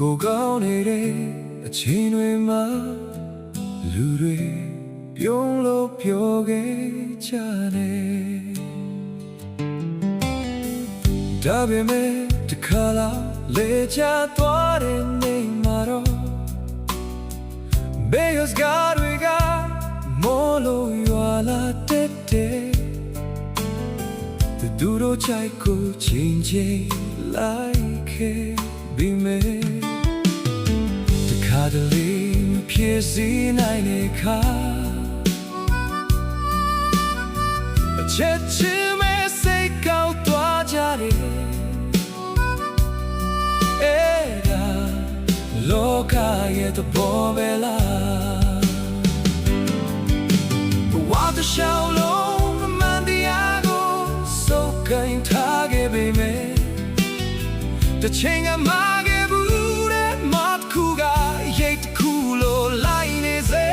ကိုကောင်းနေတဲ့အချိန်တွေမှာလူတွေပြုံးလို့ပြောခဲ့ကြတယ်ဒါပေမဲ့တခါလာလေချသွားတဲ့နေမှာတော့ဘေးစကားတွေကမိုးလို့ရွာလာတဲ့သူတို့ချိုက်ကိုချင်းချင်းလိုက်ခဲ့ပြီးမယ်တခါတလေမဖြစ်စီနိုင်တဲ့ခါအချက်ချင်းမဲ့စိတ်ကောက်သွားကြတယ်အဲ့ဒါလောကရဲ့သဘောပဲလားဘဝတစ်လျှောက်လုံးအမှန်တရားကိုစုပ်ကိုင်ထားခဲ့ပေမဲ့တစ်ချိန်ကမှာခဲ့ဘူးတဲ့မတ်ခုကရိတ်တစ်ခုလိုလိုက်နေစေ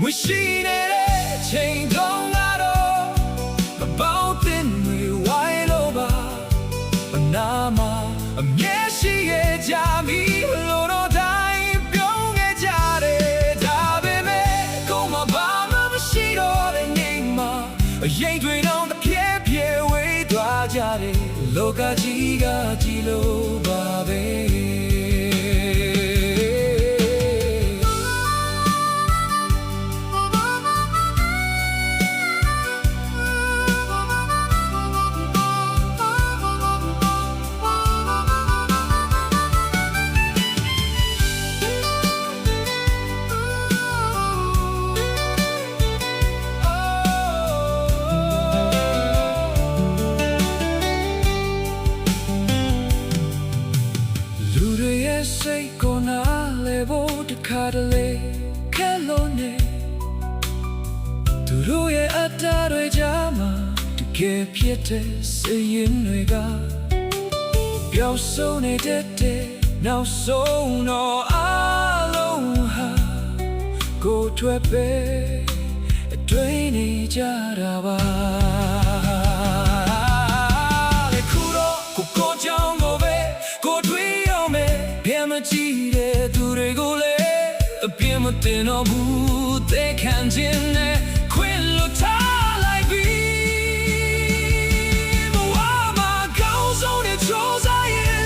မရှိနေတဲ့ချိန်တုန်းကတော့မပေါင်းတင်တွေဝိုင်းလို့ပါအနာမှာအမြဲရှိခဲ့ကြပြီလို့တော့တိုင်းပြောခဲ့ကြတယ်ဒါပေမဲ့ကိုမဘာမှမရှိတော့တဲ့နေမှာအရင်တွေတော့တစ်ဖြည်းဖြည်းဝေးသွားကြတယ်လောကကြီးကကြည်လို့ပါပဲစိတ်ကိုနားလေဖို့တခါတလေခဲလို့နေသူတို့ရဲ့အတ္တတွေကြားမှာတကယ်ဖြစ်တဲ့စိတ်ရင်းတွေကပျောက်ဆုံးနေတဲ့နောက်ဆုံးတော့အလုံးဟာကိုယ်ထွက်ပဲအတွင်းနေကြတာပါလေခုတော့ကိုကြောင့်ကိုပဲကိုတွေ့မကြည့်တဲ့သူတွေကိုလည်းအပြင်းမတင်တော့ဘူးသိခံခြင်းနဲ့ခွင့်လွတ်ထားလိုက်ပြီဘဝမှာကောင်းဆုံးတဲ့ကြိုးစားရင်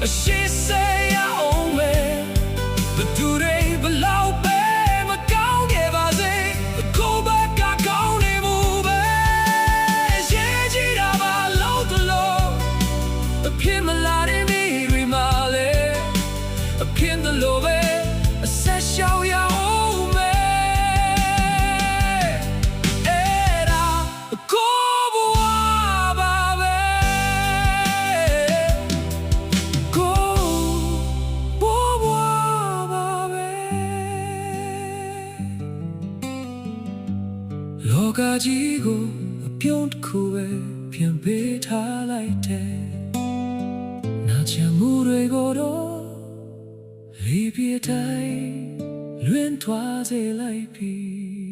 အရှိစေရအောင်ပဲဘသူတွေဘလောက်ပဲမကောင်းခဲ့ပါစေကိုယ်ဘက်ကကောင်းနေမှုပဲရေးကြည့်တာပါလို့တလို့အဖြစ်မလာတဲ့ဖြစ်တယ်လို့ပဲအဆက်ရှောင်ရအောင်မယ်အဲ့ဒါကိုဘဝပါပဲကိုဘဝပါပဲလောကကြီးကိုအပြုံးတစ်ခုပဲပြန်ပေးထားလိုက်တယ်နာချင်မှုတွေကိုတော့လေးပြတိုင်းလွင်သွားစေလိုက်ပြီ